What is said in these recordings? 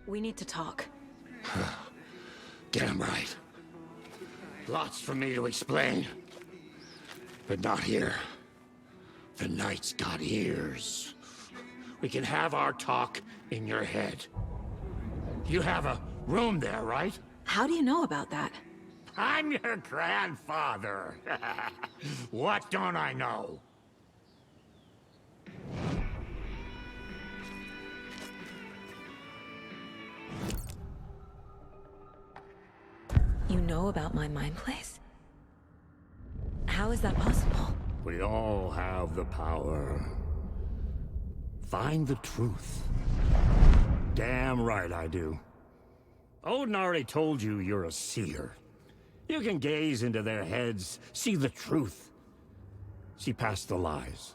We need to talk. Damn right. Lots for me to explain. But not here. The night's got ears. We can have our talk in your head. You have a room there, right? How do you know about that? I'm your grandfather. What don't I know? You know about my mind place? How is that possible? We all have the power. Find the truth. Damn right I do. Odin already told you you're a seer. You can gaze into their heads, see the truth. See past the lies.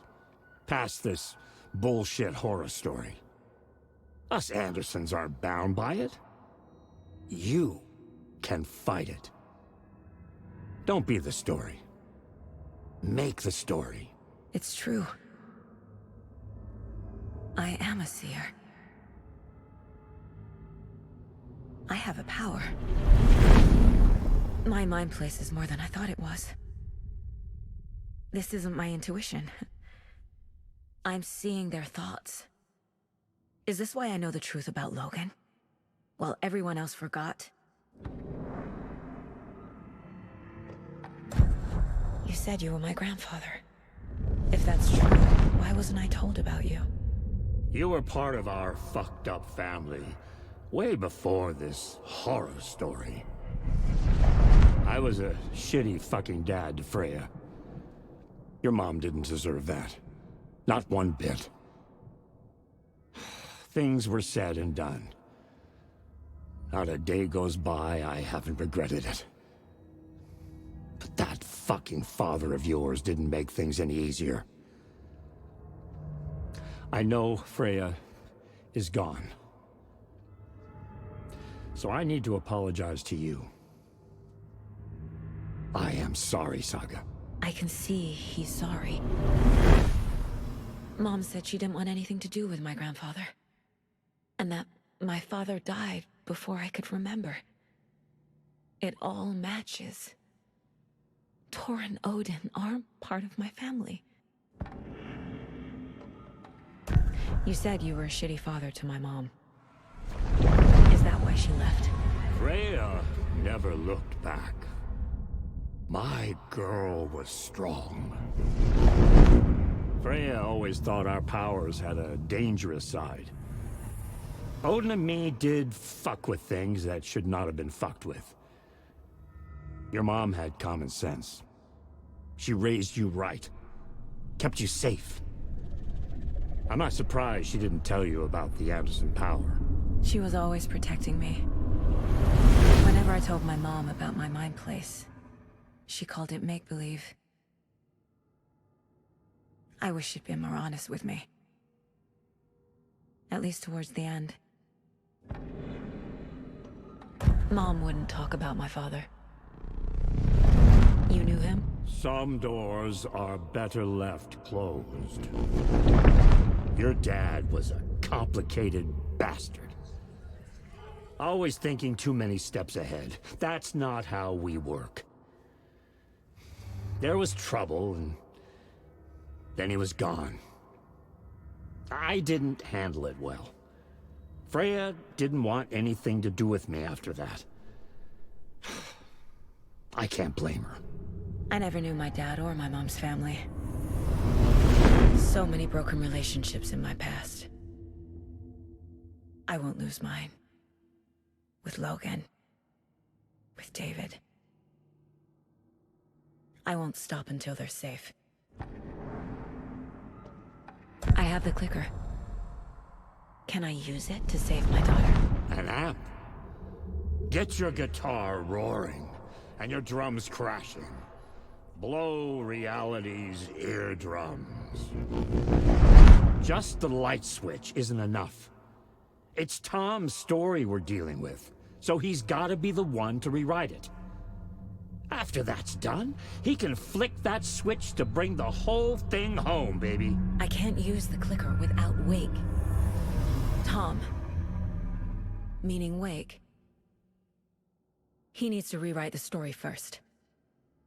Past this bullshit horror story. Us Andersons aren't bound by it. You can fight it. Don't be the story. Make the story. It's true. I am a seer. I have a power. My mind place is more than I thought it was. This isn't my intuition. I'm seeing their thoughts. Is this why I know the truth about Logan? While everyone else forgot? You said you were my grandfather. If that's true, why wasn't I told about you? You were part of our fucked up family, way before this horror story. I was a shitty fucking dad to Freya. Your mom didn't deserve that. Not one bit. Things were said and done. Not a day goes by I haven't regretted it. But that fucking father of yours didn't make things any easier. I know Freya is gone. So I need to apologize to you. I am sorry, Saga. I can see he's sorry. Mom said she didn't want anything to do with my grandfather. And that my father died before I could remember. It all matches. Tor and Odin aren't part of my family. You said you were a shitty father to my mom. Is that why she left? Freya never looked back. My girl was strong. Freya always thought our powers had a dangerous side. Odin and me did fuck with things that should not have been fucked with. Your mom had common sense. She raised you right. Kept you safe. I'm not surprised she didn't tell you about the Anderson power. She was always protecting me. Whenever I told my mom about my mind place, she called it make-believe. I wish she'd been more honest with me. At least towards the end. Mom wouldn't talk about my father. You knew him? Some doors are better left closed. Your dad was a complicated bastard. Always thinking too many steps ahead. That's not how we work. There was trouble, and then he was gone. I didn't handle it well. Freya didn't want anything to do with me after that. I can't blame her. I never knew my dad or my mom's family. So many broken relationships in my past. I won't lose mine. With Logan. With David. I won't stop until they're safe. I have the clicker. Can I use it to save my daughter? An amp? Get your guitar roaring, and your drums crashing. Blow reality's eardrums. Just the light switch isn't enough. It's Tom's story we're dealing with, so he's gotta be the one to rewrite it. After that's done, he can flick that switch to bring the whole thing home, baby. I can't use the clicker without Wake. Tom, meaning Wake, he needs to rewrite the story first.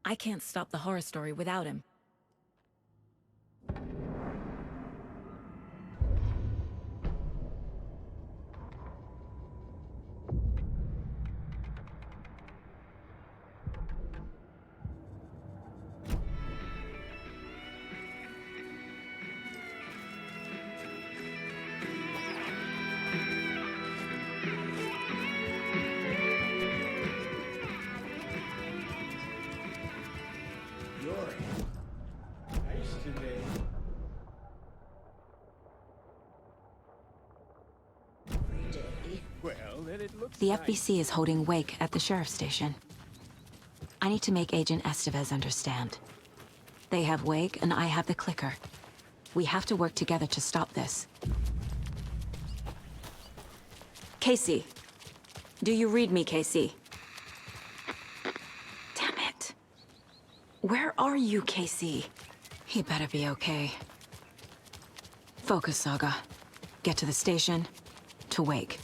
I can't stop the horror story without him. The FBC is holding Wake at the sheriff's station. I need to make Agent Estevez understand. They have Wake and I have the clicker. We have to work together to stop this. Casey. Do you read me, Casey? Damn it. Where are you, Casey? He better be okay. Focus, Saga. Get to the station, to Wake.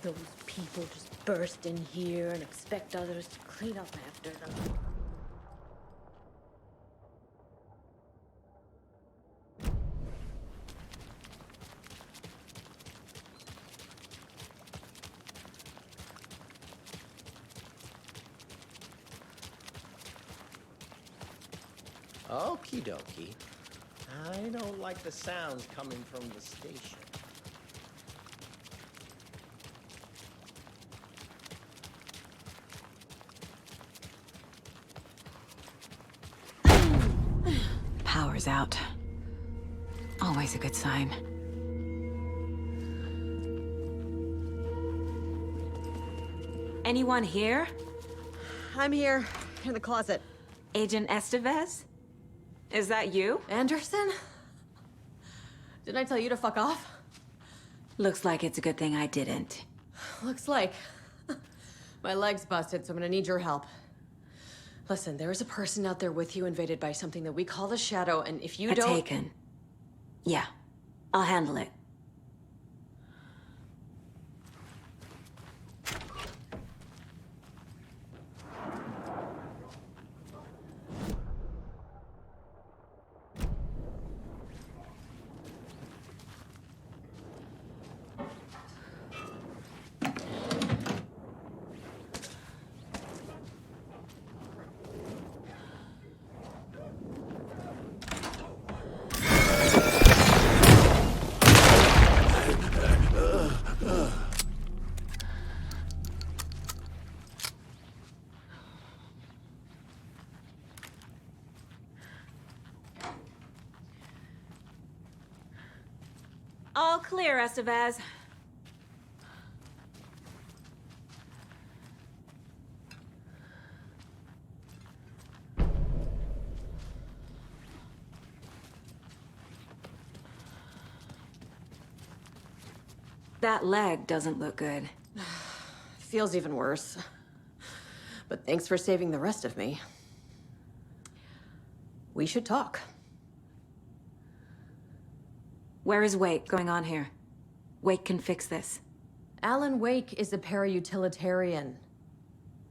Those people just burst in here and expect others to clean up after them. Okie dokie. I don't like the sounds coming from the station. Power's out. Always a good sign. Anyone here? I'm here, in the closet. Agent Estevez? Is that you? Anderson? Didn't I tell you to fuck off? Looks like it's a good thing I didn't. Looks like. My leg's busted, so I'm gonna need your help. Listen, there is a person out there with you invaded by something that we call the Shadow, and if you don't... Taken. Yeah, I'll handle it. All clear, Estevez. That leg doesn't look good. Feels even worse. But thanks for saving the rest of me. We should talk. Where is Wake going on here? Wake can fix this. Alan Wake is a para-utilitarian.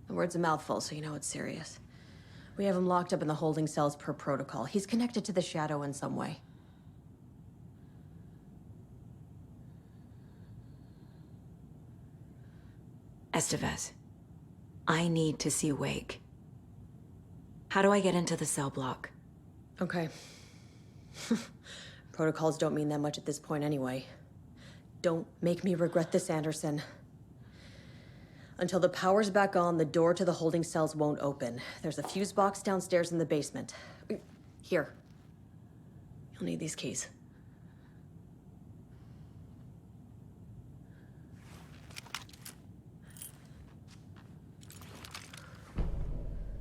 The word's a mouthful, so you know it's serious. We have him locked up in the holding cells per protocol. He's connected to the Shadow in some way. Estevez, I need to see Wake. How do I get into the cell block? Okay. Protocols don't mean that much at this point anyway. Don't make me regret this, Anderson. Until the power's back on, the door to the holding cells won't open. There's a fuse box downstairs in the basement. Here. You'll need these keys.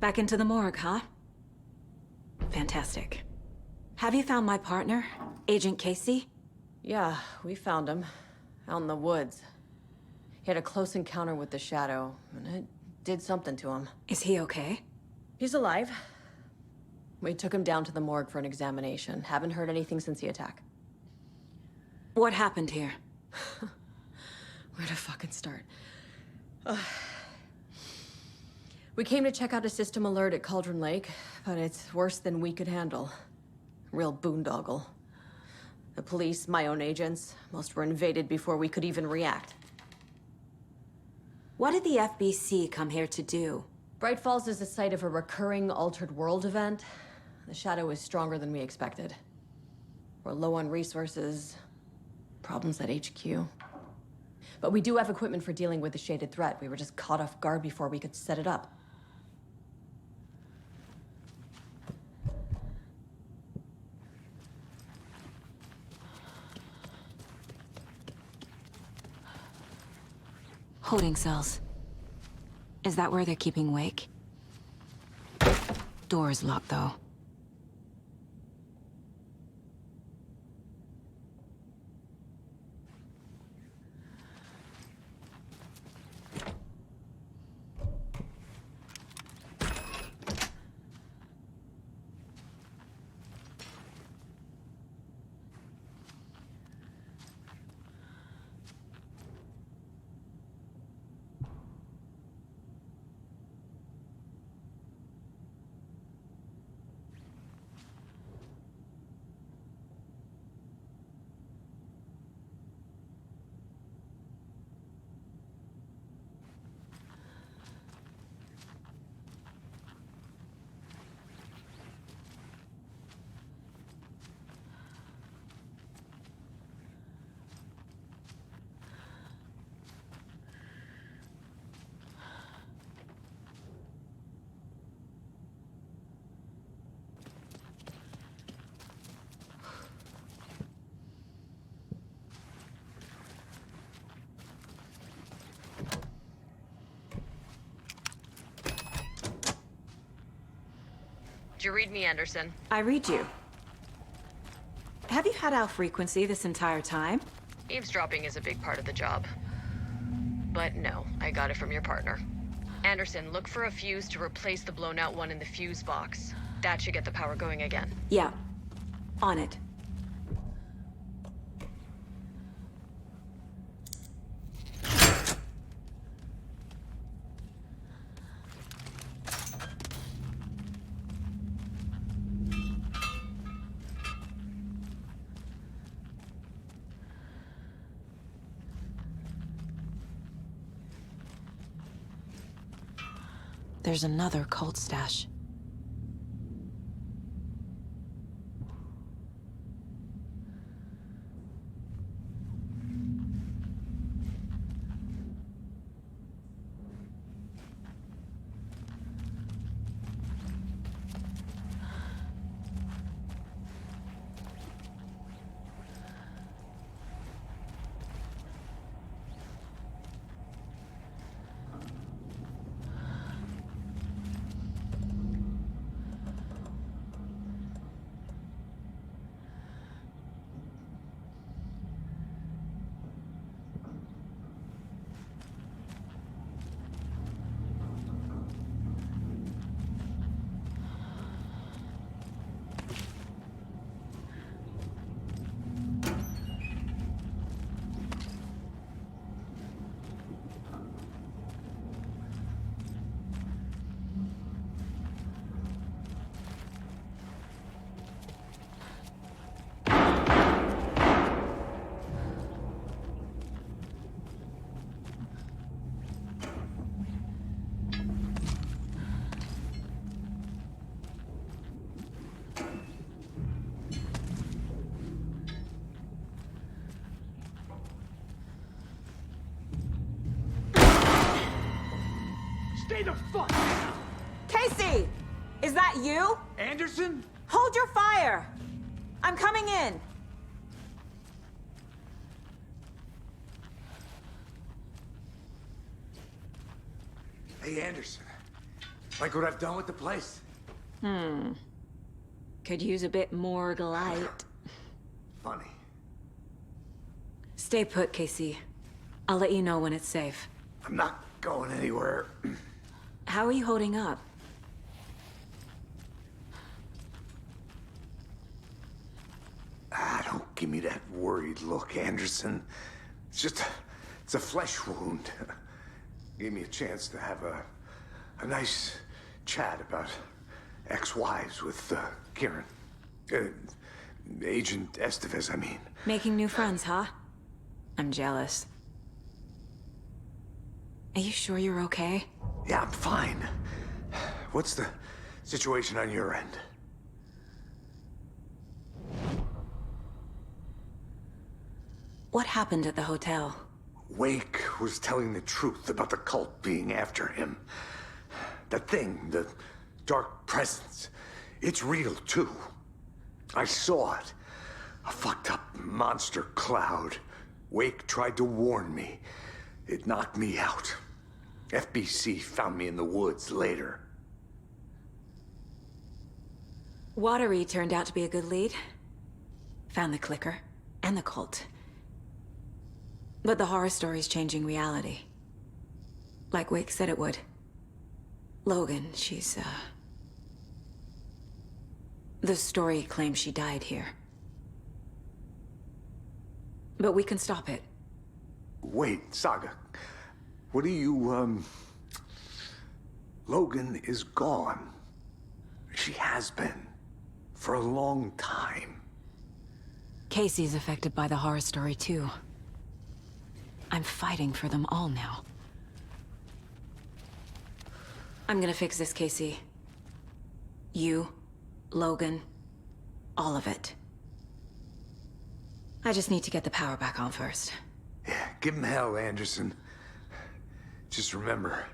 Back into the morgue, huh? Fantastic. Have you found my partner, Agent Casey? Yeah, we found him. Out in the woods. He had a close encounter with the Shadow, and it did something to him. Is he okay? He's alive. We took him down to the morgue for an examination. Haven't heard anything since the attack. What happened here? Where to fucking start? We came to check out a system alert at Cauldron Lake, but it's worse than we could handle. Real boondoggle. The police, my own agents, most were invaded before we could even react. What did the FBC come here to do? Bright Falls is the site of a recurring altered world event. The Shadow is stronger than we expected. We're low on resources, problems at HQ. But we do have equipment for dealing with the shaded threat. We were just caught off guard before we could set it up. Holding cells. Is that where they're keeping Wake? Door's locked, though. you read me, Anderson? I read you. Have you had our frequency this entire time? Eavesdropping is a big part of the job. But no, I got it from your partner. Anderson, look for a fuse to replace the blown out one in the fuse box. That should get the power going again. Yeah. On it. There's another cult stash. Stay the fuck down! Casey! Is that you? Anderson? Hold your fire! I'm coming in! Hey, Anderson. Like what I've done with the place? Could use a bit more light. Funny. Stay put, Casey. I'll let you know when it's safe. I'm not going anywhere. How are you holding up? Don't give me that worried look, Anderson. It's a flesh wound. Gave me a chance to have a nice chat about ex-wives with Kieran. Agent Estevez, I mean. Making new friends, huh? I'm jealous. Are you sure you're okay? Yeah, I'm fine. What's the situation on your end? What happened at the hotel? Wake was telling the truth about the cult being after him. That thing, the dark presence, it's real too. I saw it. A fucked up monster cloud. Wake tried to warn me. It knocked me out. FBC found me in the woods later. Watery turned out to be a good lead. Found the clicker and the cult. But the horror story's changing reality. Like Wake said it would. Logan, she's, the story claims she died here. But we can stop it. Wait, Saga. What do you, Logan is gone. She has been. For a long time. Casey's affected by the horror story, too. I'm fighting for them all now. I'm gonna fix this, Casey. You, Logan, all of it. I just need to get the power back on first. Yeah, give him hell, Anderson. Just remember,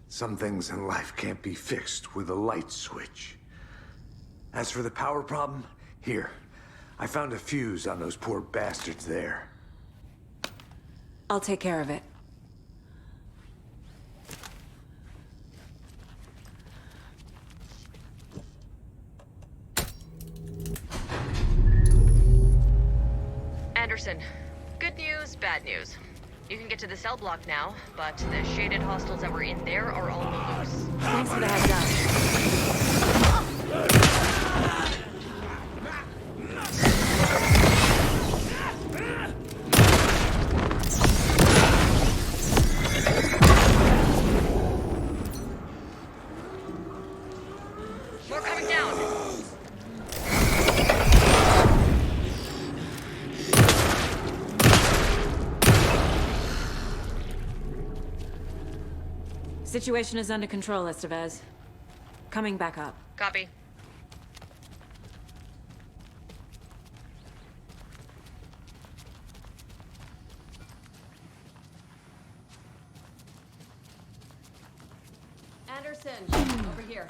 some things in life can't be fixed with a light switch. As for the power problem, here. I found a fuse on those poor bastards there. I'll take care of it. Anderson. Good news, bad news. You can get to the cell block now, but the shaded hostiles that were in there are on the loose. Thanks for the heads up. More coming down. Situation is under control, Estevez. Coming back up. Copy. Anderson, over here.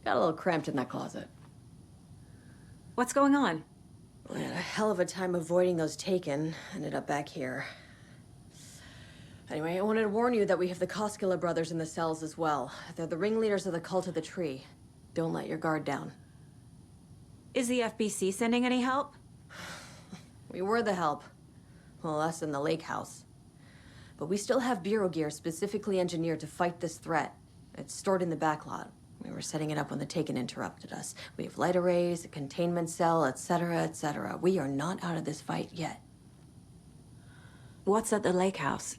Got a little cramped in that closet. What's going on? We had a hell of a time avoiding those taken. Ended up back here. Anyway, I wanted to warn you that we have the Koskela brothers in the cells as well. They're the ringleaders of the cult of the tree. Don't let your guard down. Is the FBC sending any help? We were the help. Well, us in the lake house. But we still have bureau gear specifically engineered to fight this threat. It's stored in the backlot. We were setting it up when the Taken interrupted us. We have light arrays, a containment cell, etc., etc. We are not out of this fight yet. What's at the lake house?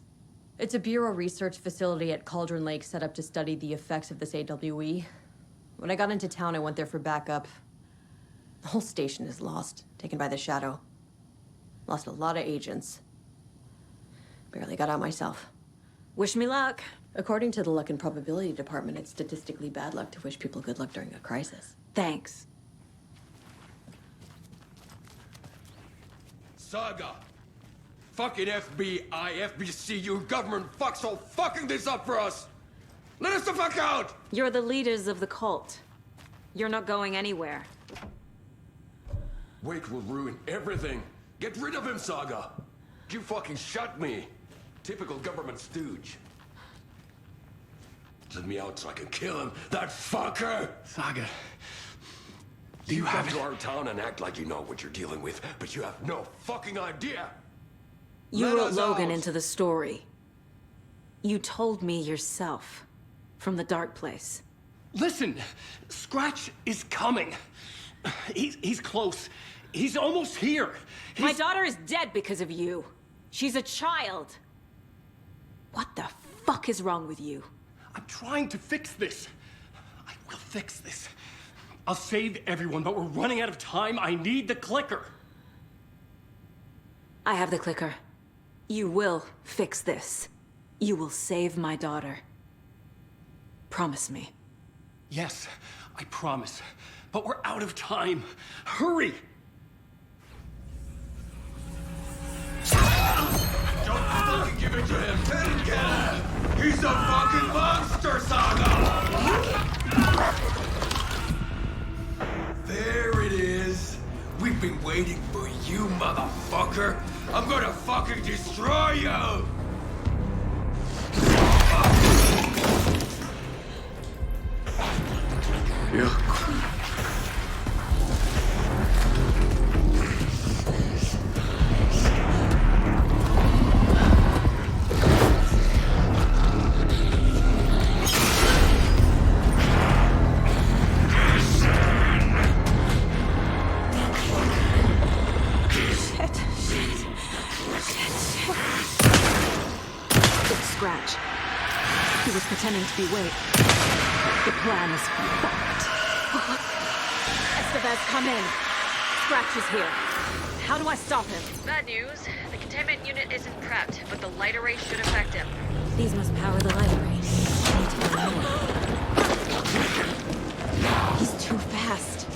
It's a bureau research facility at Cauldron Lake set up to study the effects of this AWE. When I got into town, I went there for backup. The whole station is lost, taken by the Shadow. Lost a lot of agents. Barely got out myself. Wish me luck. According to the luck and probability department, it's statistically bad luck to wish people good luck during a crisis. Thanks. Saga! Fucking FBI, FBC, you government fucks all fucking this up for us! Let us the fuck out! You're the leaders of the cult. You're not going anywhere. Wake will ruin everything. Get rid of him, Saga! You fucking shot me! Typical government stooge. Let me out so I can kill him, that fucker! Saga, do You you have come it? to our town and act like you know what you're dealing with, but you have no fucking idea! You Let wrote us Logan out. into the story. You told me yourself. From the dark place. Listen, Scratch is coming. He's close. He's almost here. My daughter is dead because of you. She's a child. What the fuck is wrong with you? I'm trying to fix this. I will fix this. I'll save everyone, but we're running out of time. I need the clicker. I have the clicker. You will fix this. You will save my daughter. Promise me. Yes, I promise. But we're out of time. Hurry! Don't fucking give it to him! Let him get him! He's a fucking monster, Saga! There it is! We've been waiting for you, motherfucker! I'm gonna fucking destroy you! Yeah. It's Scratch. He was pretending to be Wake. The plan is fucked. Estevez, come in. Scratch is here. How do I stop him? Bad news. The containment unit isn't prepped, but the light array should affect him. These must power the light array. I need to get more. He's too fast.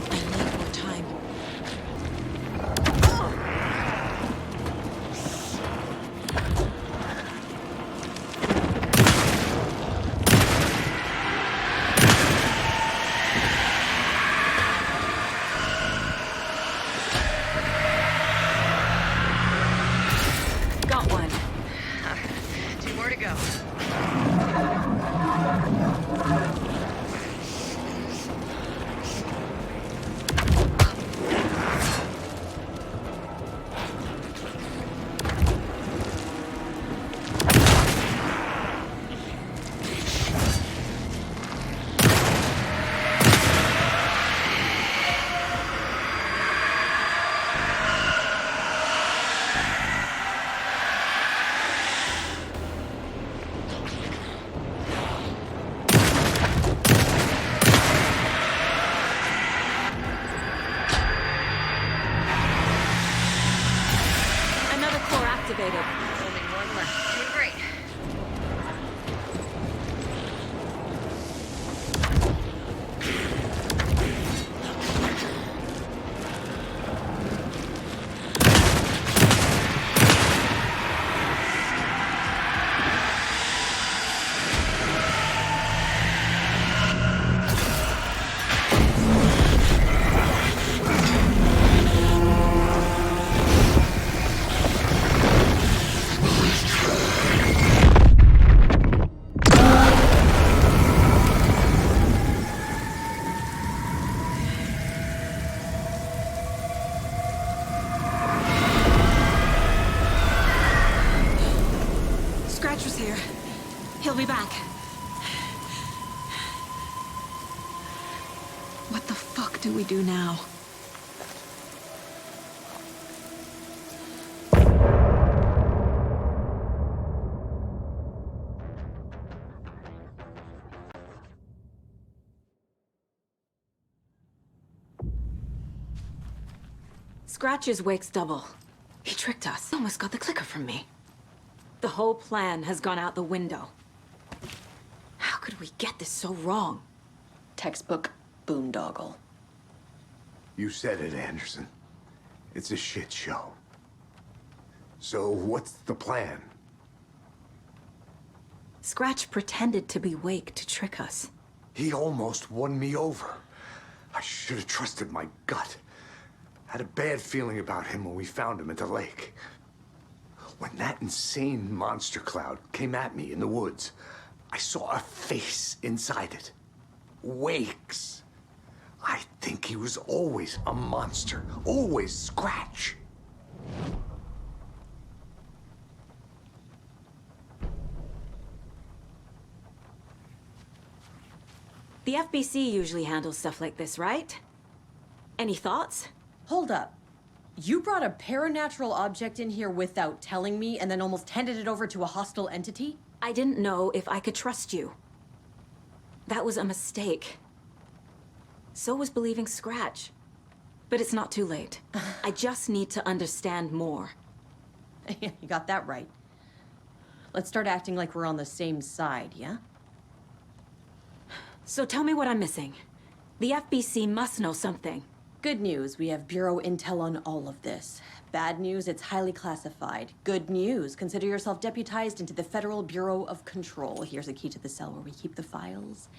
I need more time. me back. What the fuck do we do now? Scratch's Wake's double. He tricked us. Almost got the clicker from me. The whole plan has gone out the window. How could we get this so wrong? Textbook boondoggle. You said it, Anderson. It's a shit show. So what's the plan? Scratch pretended to be Wake to trick us. He almost won me over. I should have trusted my gut. Had a bad feeling about him when we found him at the lake. When that insane monster cloud came at me in the woods, I saw a face inside it. Wake's. I think he was always a monster. Always Scratch. The FBC usually handles stuff like this, right? Any thoughts? Hold up. You brought a paranatural object in here without telling me and then almost handed it over to a hostile entity? I didn't know if I could trust you. That was a mistake. So was believing Scratch. But it's not too late. I just need to understand more. You got that right. Let's start acting like we're on the same side, yeah? So tell me what I'm missing. The FBC must know something. Good news, we have Bureau intel on all of this. Bad news, it's highly classified. Good news, consider yourself deputized into the Federal Bureau of Control. Here's a key to the cell where we keep the files.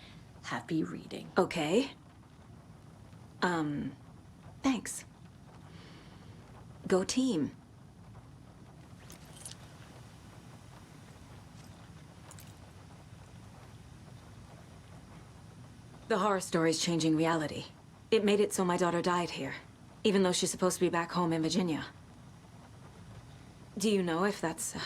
Happy reading. Okay. Thanks. Go team. The horror story's changing reality. It made it so my daughter died here, even though she's supposed to be back home in Virginia. Do you know if that's...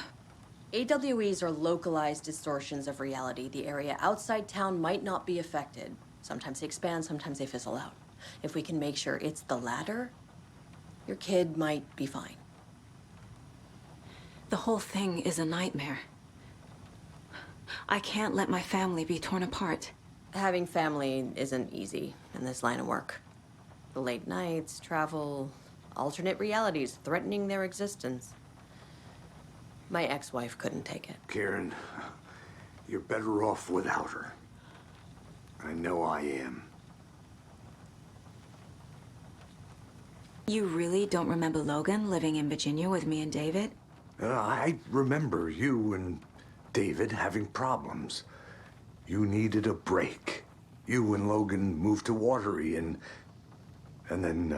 AWEs are localized distortions of reality. The area outside town might not be affected. Sometimes they expand, sometimes they fizzle out. If we can make sure it's the latter, your kid might be fine. The whole thing is a nightmare. I can't let my family be torn apart. Having family isn't easy in this line of work. The late nights, travel, alternate realities threatening their existence. My ex-wife couldn't take it. Karen, you're better off without her. I know I am. You really don't remember Logan living in Virginia with me and David? I remember you and David having problems. You needed a break. You and Logan moved to Watery and then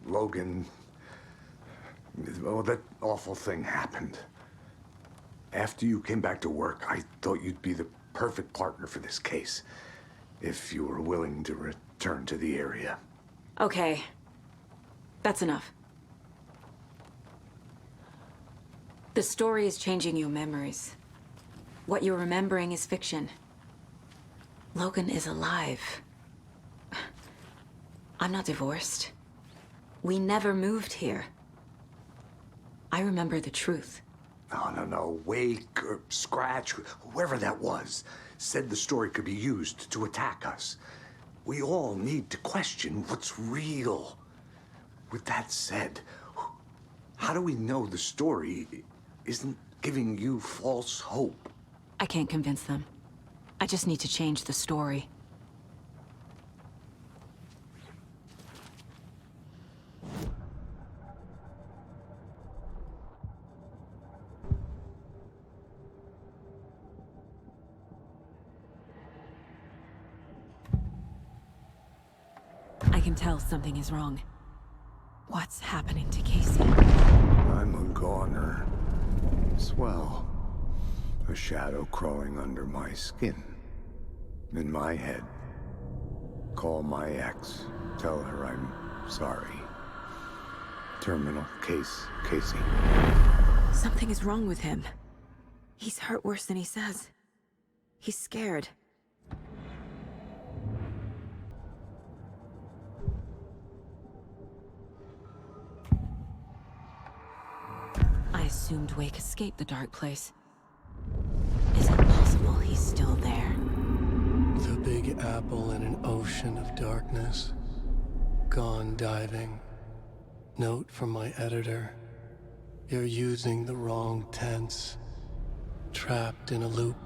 Logan, well, that awful thing happened. After you came back to work, I thought you'd be the perfect partner for this case, if you were willing to return to the area. Okay. That's enough. The story is changing your memories. What you're remembering is fiction. Logan is alive. I'm not divorced. We never moved here. I remember the truth. No. Wake or Scratch, whoever that was, said the story could be used to attack us. We all need to question what's real. With that said, how do we know the story isn't giving you false hope? I can't convince them. I just need to change the story. I can tell something is wrong. What's happening to Casey? I'm a goner. Swell. A shadow crawling under my skin. In my head. Call my ex. Tell her I'm sorry. Terminal case, Casey. Something is wrong with him. He's hurt worse than he says. He's scared. I assumed Wake escaped the dark place. Is it possible he's still there? The Big Apple in an ocean of darkness. Gone diving. Note from my editor. You're using the wrong tense. Trapped in a loop.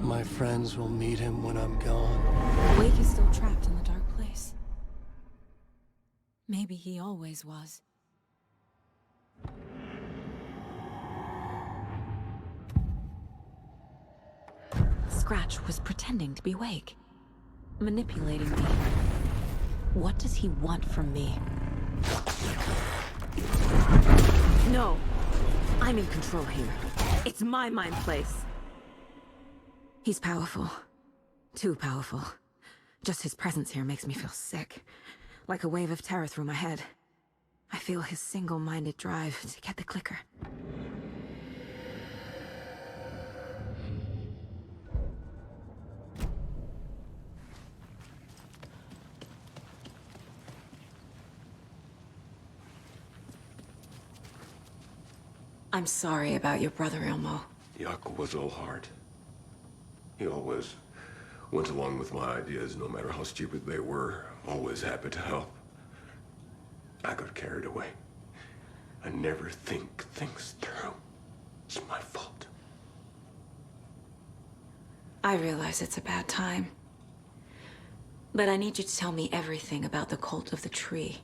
My friends will meet him when I'm gone. Wake is still trapped in the dark place. Maybe he always was. Scratch was pretending to be Wake. Manipulating me. What does he want from me? No! I'm in control here. It's my mind place. He's powerful. Too powerful. Just his presence here makes me feel sick. Like a wave of terror through my head. I feel his single-minded drive to get the clicker. I'm sorry about your brother, Elmo. Yaakov was all heart. He always went along with my ideas, no matter how stupid they were. Always happy to help. I got carried away. I never think things through. It's my fault. I realize it's a bad time. But I need you to tell me everything about the cult of the tree.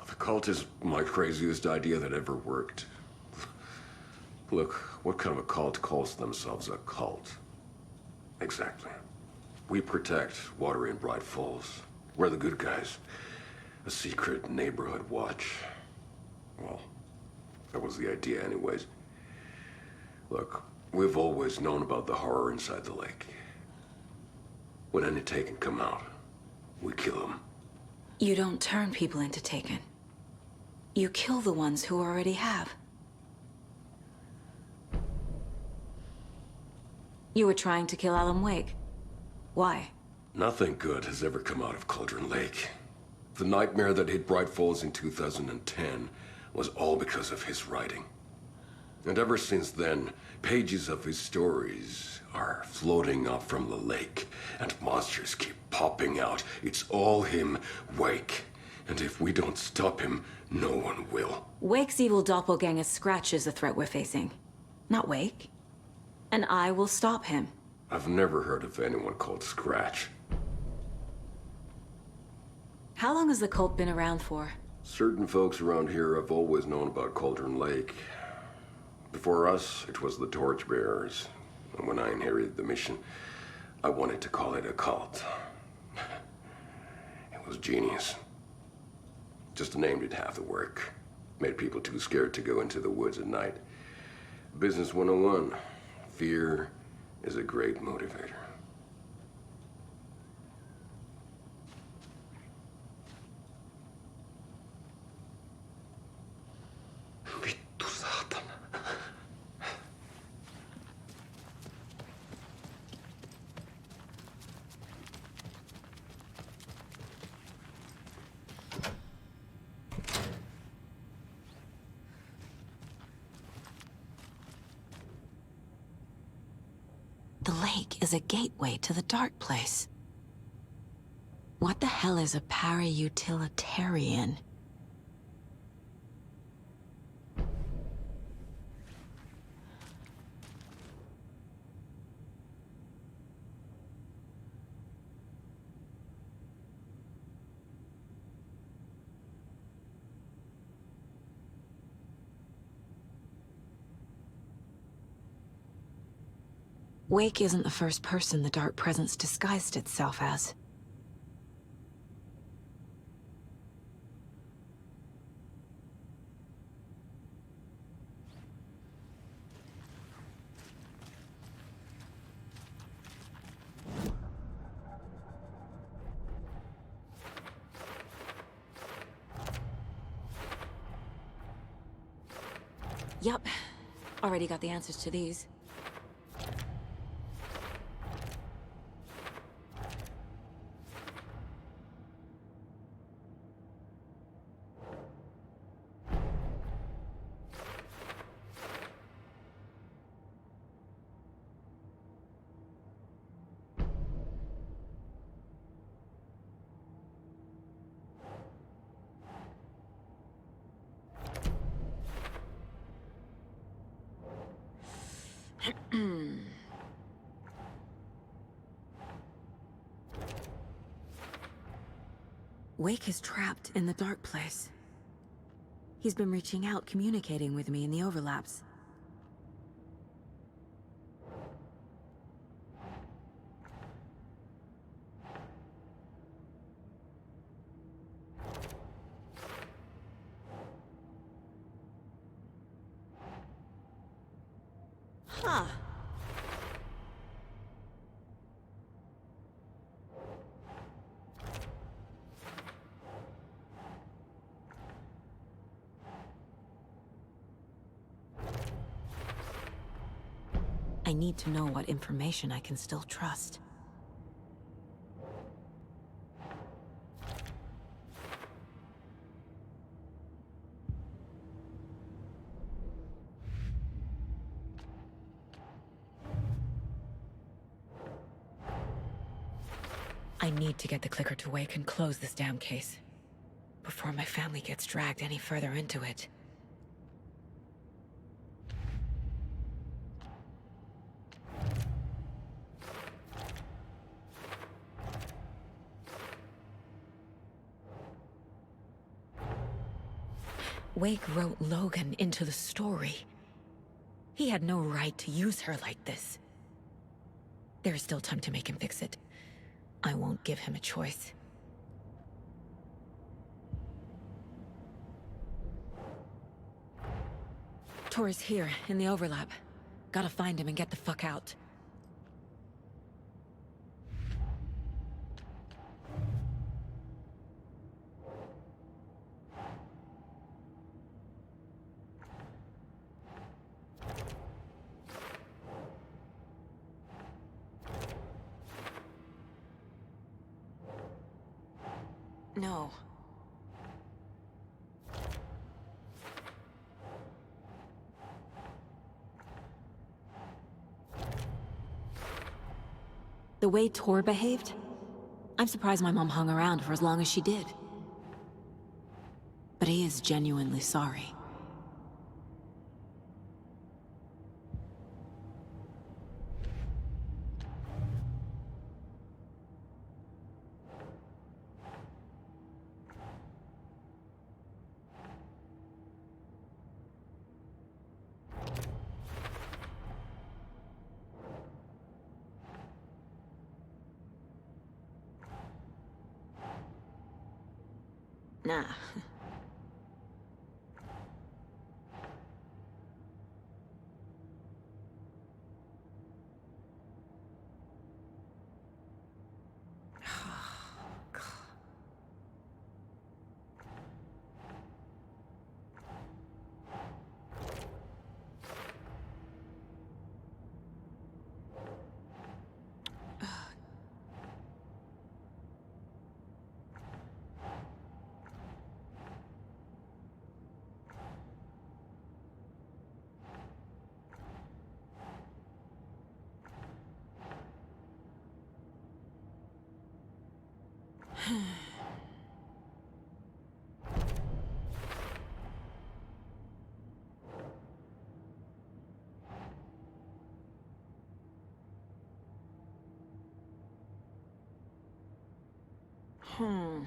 The cult is my craziest idea that ever worked. Look, what kind of a cult calls themselves a cult? Exactly. We protect water in Bright Falls. We're the good guys. A secret neighborhood watch. Well, that was the idea anyways. Look, we've always known about the horror inside the lake. When any Taken come out, we kill them. You don't turn people into Taken. You kill the ones who already have. You were trying to kill Alan Wake. Why? Nothing good has ever come out of Cauldron Lake. The nightmare that hit Bright Falls in 2010 was all because of his writing. And ever since then, pages of his stories are floating up from the lake, and monsters keep popping out. It's all him, Wake. And if we don't stop him, no one will. Wake's evil doppelganger Scratch is the threat we're facing, not Wake. And I will stop him. I've never heard of anyone called Scratch. How long has the cult been around for? Certain folks around here have always known about Cauldron Lake. Before us, it was the Torchbearers. And when I inherited the mission, I wanted to call it a cult. It was genius. Just the name did half the work. Made people too scared to go into the woods at night. Business 101. Fear is a great motivator. Vittu saatana. The lake is a gateway to the dark place. What the hell is a para-utilitarian? Wake isn't the first person the Dark Presence disguised itself as. Yup. Already got the answers to these. Wake is trapped in the dark place. He's been reaching out, communicating with me in the overlaps. Huh. I need to know what information I can still trust. I need to get the clicker to Wake and close this damn case before my family gets dragged any further into it. Wake wrote Logan into the story. He had no right to use her like this. There is still time to make him fix it. I won't give him a choice. Tor's here, in the overlap. Gotta find him and get the fuck out. No. The way Tor behaved? I'm surprised my mom hung around for as long as she did. But he is genuinely sorry. Nah. Hmm.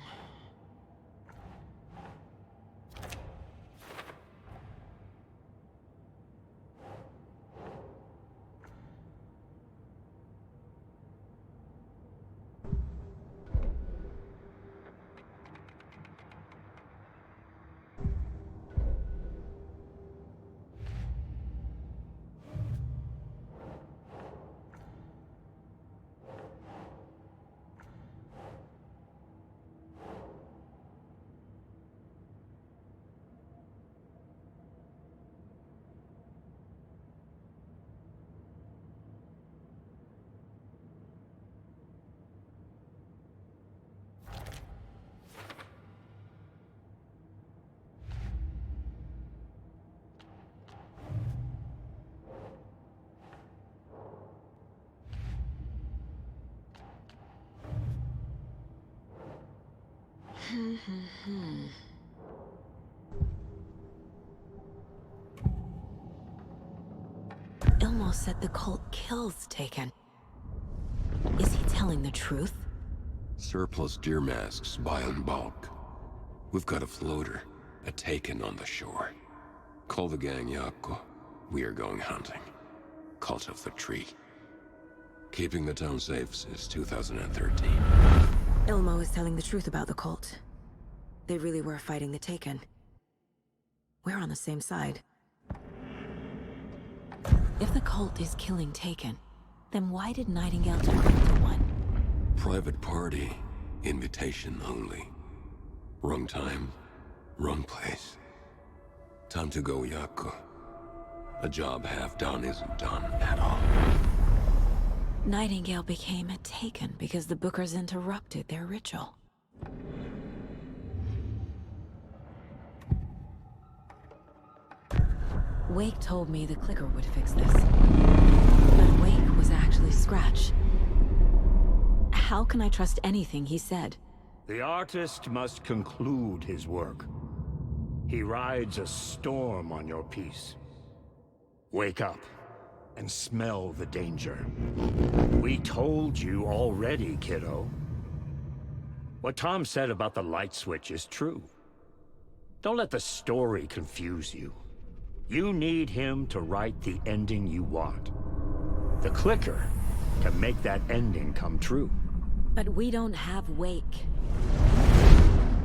Ilmo said the cult kills Taken. Is he telling the truth? Surplus deer masks buy in bulk. We've got a floater, a Taken on the shore. Call the gang Yako. We are going hunting. Cult of the Tree. Keeping the town safe since 2013. Ilmo is telling the truth about the cult. They really were fighting the Taken. We're on the same side. If the cult is killing Taken, then why did Nightingale turn into one? Private party. Invitation only. Wrong time, wrong place. Time to go, Yako. A job half done isn't done at all. Nightingale became a Taken because the Bookers interrupted their ritual. Wake told me the clicker would fix this. But Wake was actually Scratch. How can I trust anything he said? The artist must conclude his work. He rides a storm on your piece. Wake up and smell the danger. We told you already, kiddo. What Tom said about the light switch is true. Don't let the story confuse you. You need him to write the ending you want. The clicker can make that ending come true. But we don't have Wake.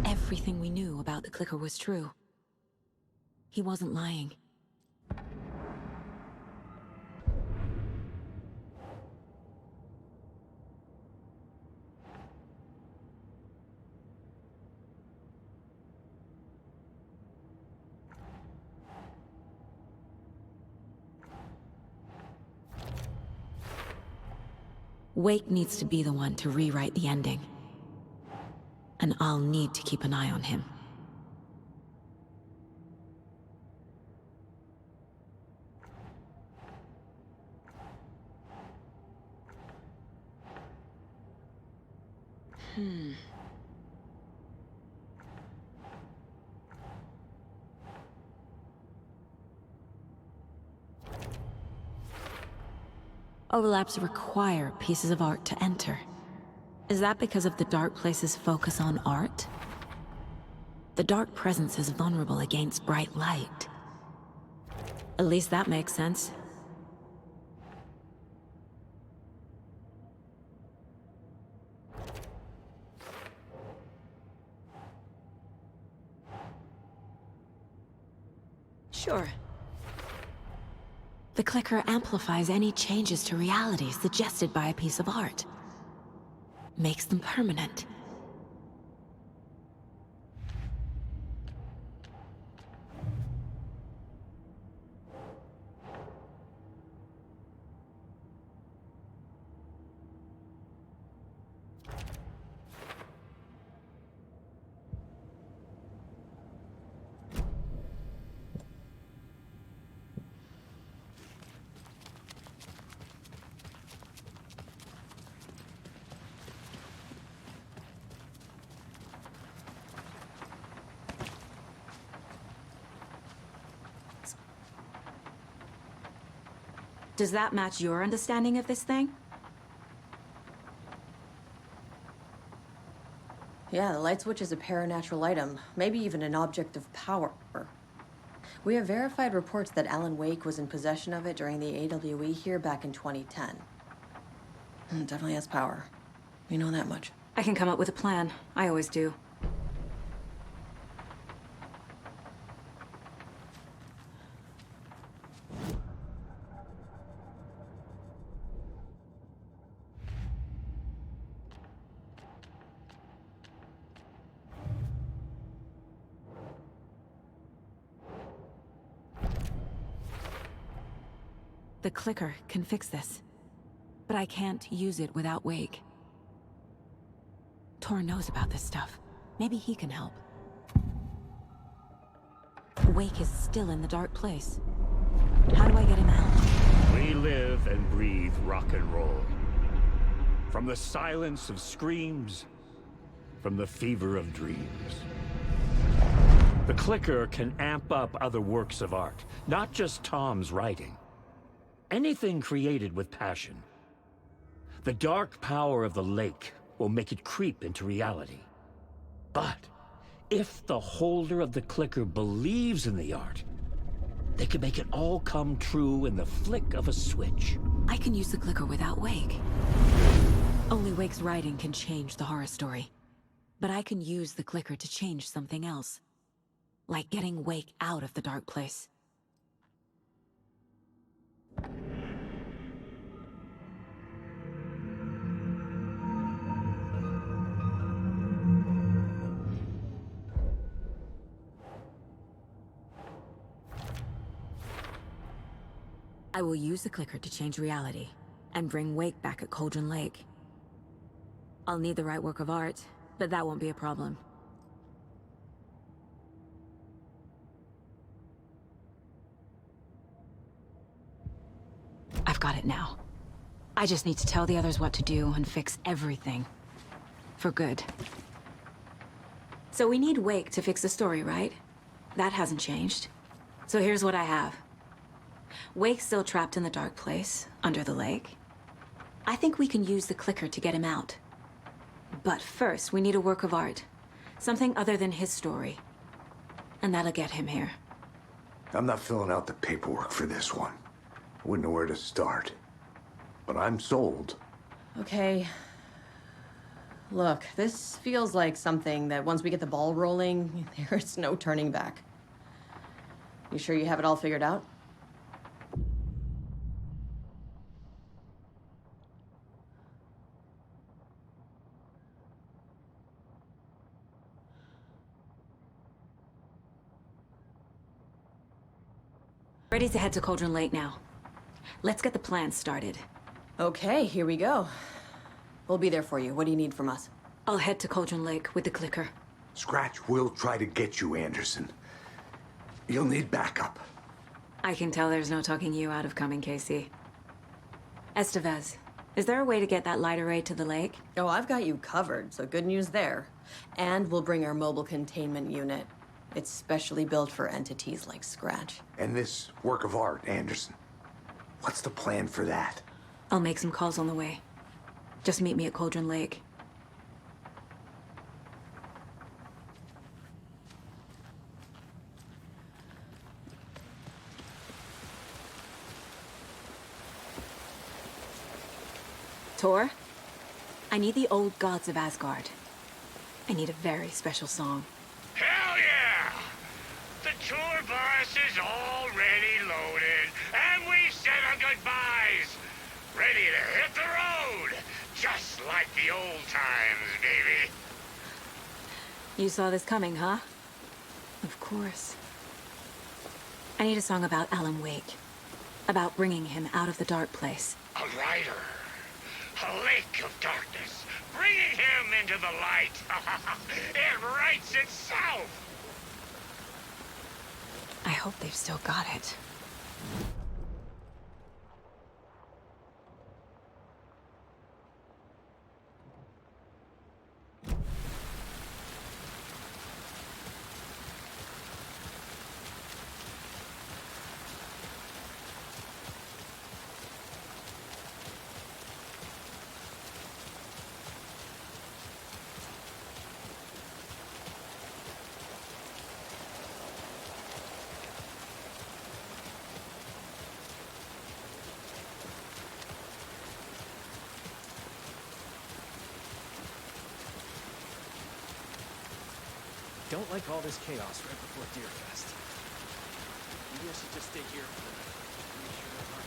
Everything we knew about the clicker was true. He wasn't lying. Wake needs to be the one to rewrite the ending. And I'll need to keep an eye on him. Overlaps require pieces of art to enter. Is that because of the Dark Place's focus on art? The Dark Presence is vulnerable against bright light. At least that makes sense. Sure. The clicker amplifies any changes to reality suggested by a piece of art. Makes them permanent. Does that match your understanding of this thing? Yeah, the light switch is a paranatural item, maybe even an object of power. We have verified reports that Alan Wake was in possession of it during the AWE here back in 2010. It definitely has power. We know that much. I can come up with a plan. I always do. The clicker can fix this, but I can't use it without Wake. Tor knows about this stuff. Maybe he can help. Wake is still in the Dark Place. How do I get him out? We live and breathe rock and roll. From the silence of screams, from the fever of dreams. The clicker can amp up other works of art, not just Tom's writing. Anything created with passion. The dark power of the lake will make it creep into reality. But if the holder of the clicker believes in the art, they can make it all come true in the flick of a switch. I can use the clicker without Wake. Only Wake's writing can change the horror story. But I can use the clicker to change something else. Like getting Wake out of the dark place. I will use the clicker to change reality, and bring Wake back at Cauldron Lake. I'll need the right work of art, but that won't be a problem. I've got it now. I just need to tell the others what to do and fix everything. For good. So we need Wake to fix the story, right? That hasn't changed. So here's what I have. Wake's still trapped in the dark place, under the lake. I think we can use the clicker to get him out. But first, we need a work of art. Something other than his story. And that'll get him here. I'm not filling out the paperwork for this one. I wouldn't know where to start. But I'm sold. Okay. Look, this feels like something that once we get the ball rolling, there's no turning back. You sure you have it all figured out? Ready to head to Cauldron Lake now. Let's get the plan started. Okay, here we go. We'll be there for you. What do you need from us? I'll head to Cauldron Lake with the clicker. Scratch will try to get you, Anderson. You'll need backup. I can tell there's no talking you out of coming, Casey. Estevez, is there a way to get that light array to the lake? Oh, I've got you covered, so good news there. And we'll bring our mobile containment unit. It's specially built for entities like Scratch. And this work of art, Anderson. What's the plan for that? I'll make some calls on the way. Just meet me at Cauldron Lake. Tor, I need the old gods of Asgard. I need a very special song. Hell yeah! The tour bus is already loaded, and we said our goodbyes. Ready to hit the road, just like the old times, baby. You saw this coming, huh? Of course. I need a song about Alan Wake. About bringing him out of the dark place. A writer. A lake of darkness. Bringing him into the light. It writes itself. I hope they've still got it. Don't like all this chaos right before Deerfest. Maybe I should just stay here for a minute. Make sure they're fine.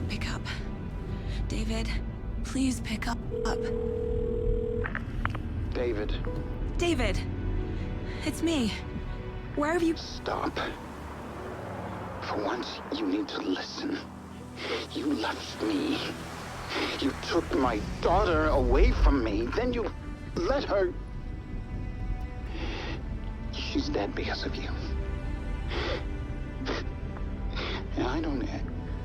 Pick up. David, please pick up. David. David! It's me. Where have you... Stop. For once, you need to listen. You left me. You took my daughter away from me. Then you let her... She's dead because of you. And I don't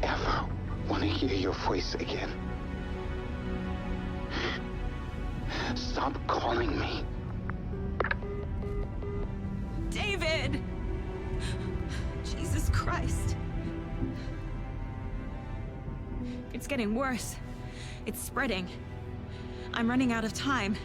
ever want to hear your voice again. Stop calling me. David! Jesus Christ. It's getting worse. It's spreading. I'm running out of time.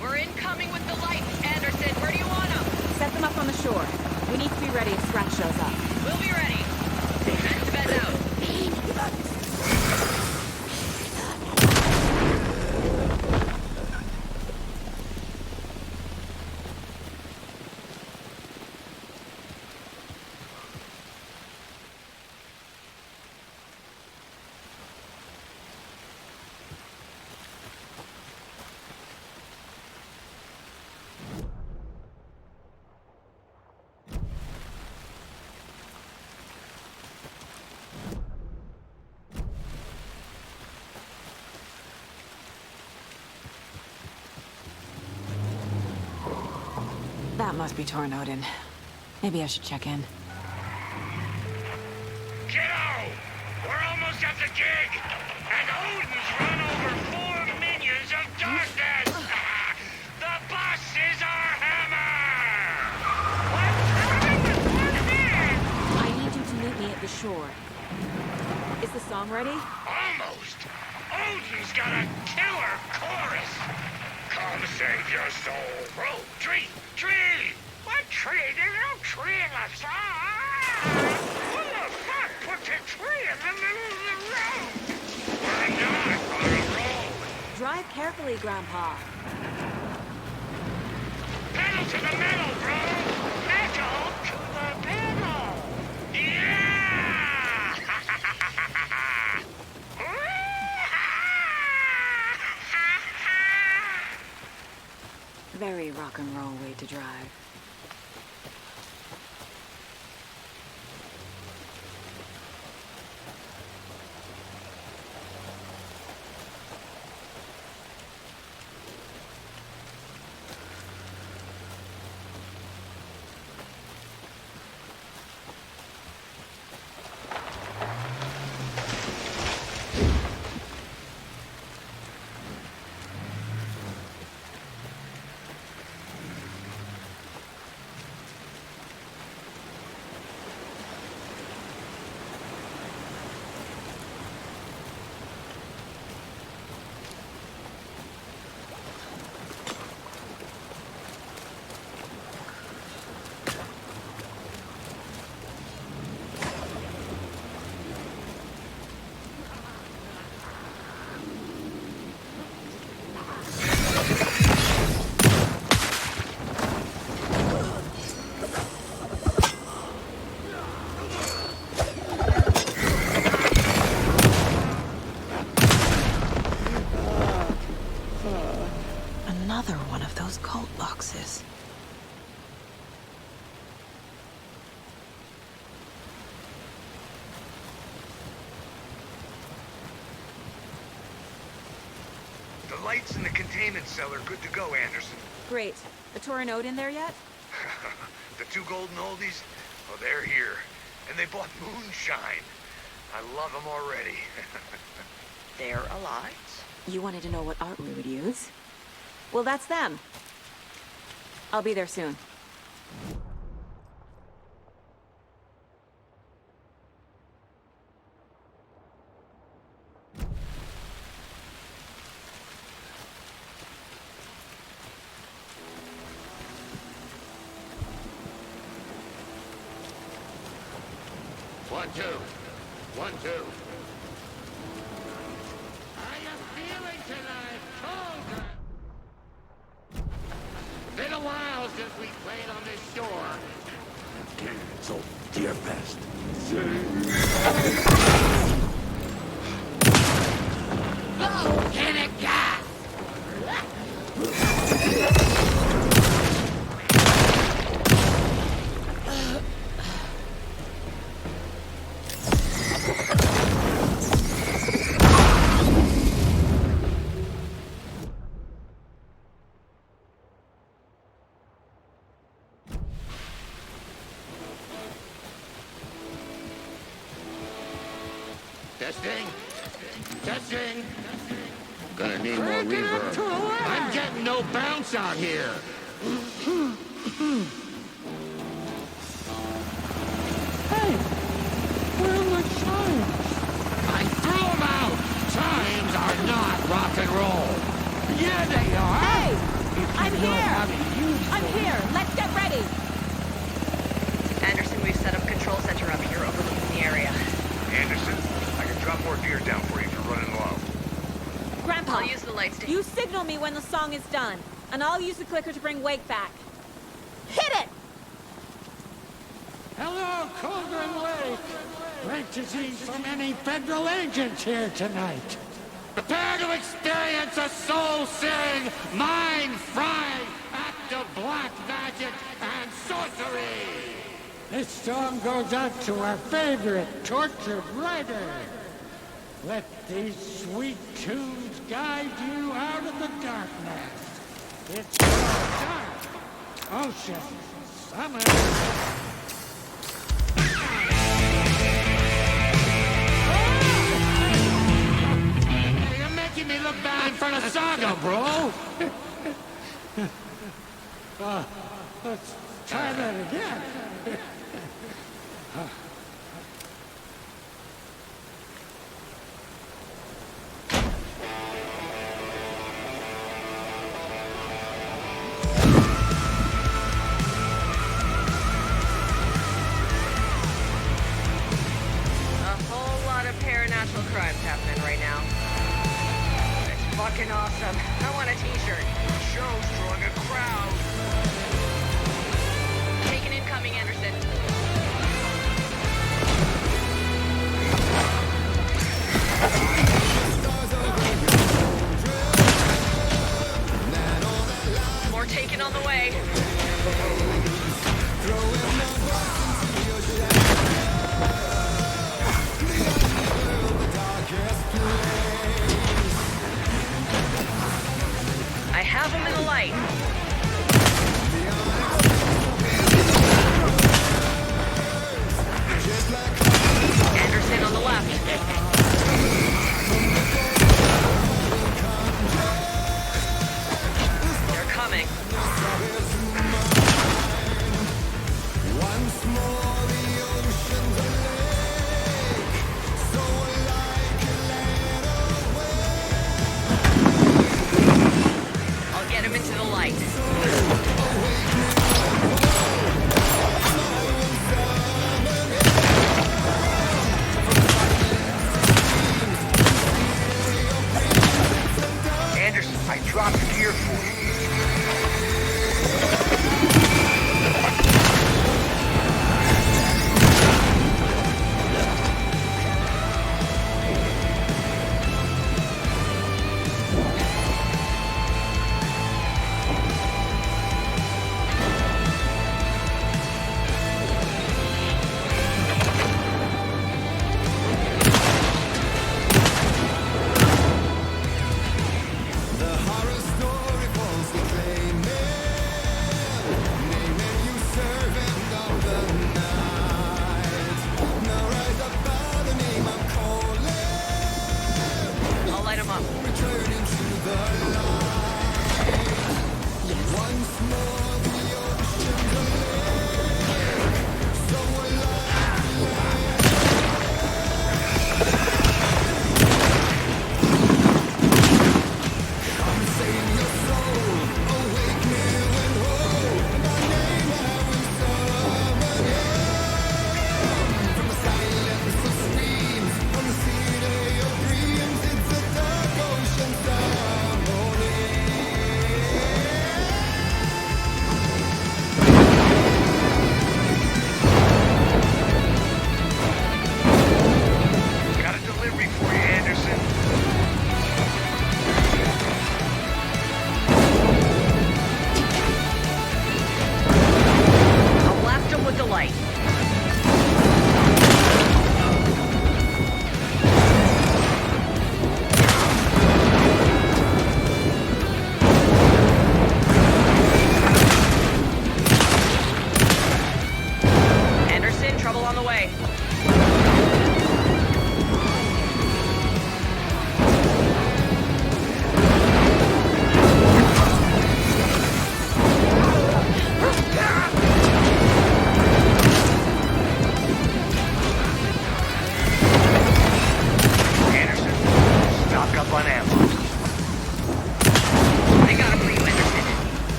We're incoming with the lights, Anderson. Where do you want them? Set them up on the shore. We need to be ready if Scratch shows up. We'll be ready. Estevez out. That must be torn Odin. Maybe I should check in. Kiddo! We're almost at the gig! And Odin's run over 4 minions of darkness! The boss is our hammer! I need you to meet me at the shore. Is the song ready? Almost! Odin's got a killer chorus! Come save your soul, bro! Tree! Tree! What tree? There's no tree in the song! Who the fuck put the tree in the middle of the road? We're not on a road! Drive carefully, Grandpa. Pedal to the metal, bro! Metal to the pedal! Yeah! Very rock and roll way to drive. Another one of those cult boxes. The lights in the containment cell are good to go, Anderson. Great. A Torin Odin there yet? The two golden oldies? Oh, they're here. And they bought moonshine. I love them already. They're alive? You wanted to know what art we would use? Well, that's them. I'll be there soon. One, two. 1, 2. How you feeling tonight, Cauldron? Been a while since we played on this shore. Cancel Deer Fest. Get it, gas! Testing. Testing. Gonna need more reverb. I'm getting no bounce out here. Hey, where are my chimes? I threw them out. Chimes are not rock and roll. Yeah, they are. Hey! If I'm you know here! how to use I'm them. here! Let's get ready! Anderson, we've set up a control center up here overlooking the area. Anderson, I can drop more deer down for you if you're running low. Grandpa, I'll use the lights to... you signal me when the song is done, and I'll use the clicker to bring Wake back. Hit it! Hello, Cauldron Lake. Great to see so many federal agents here tonight. Prepare to experience a soul-searing, mind-frying act of black magic and sorcery. This song goes out to our favorite tortured writer. Let these sweet tunes guide you out of the darkness. It's dark, ocean, summer. You're making me look bad in front of Saga, bro. Let's try that again. Paranatural crimes happening right now. It's fucking awesome. I want a t-shirt. Show's drawing a crowd. Take an incoming, Anderson. More taken on the way. I have him in the light. Anderson on the left. They're coming. I'll get him into the light. Anderson, I dropped gear for you.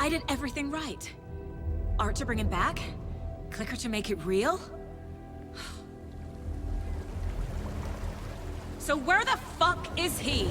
I did everything right. Art to bring him back? Clicker to make it real? So where the fuck is he?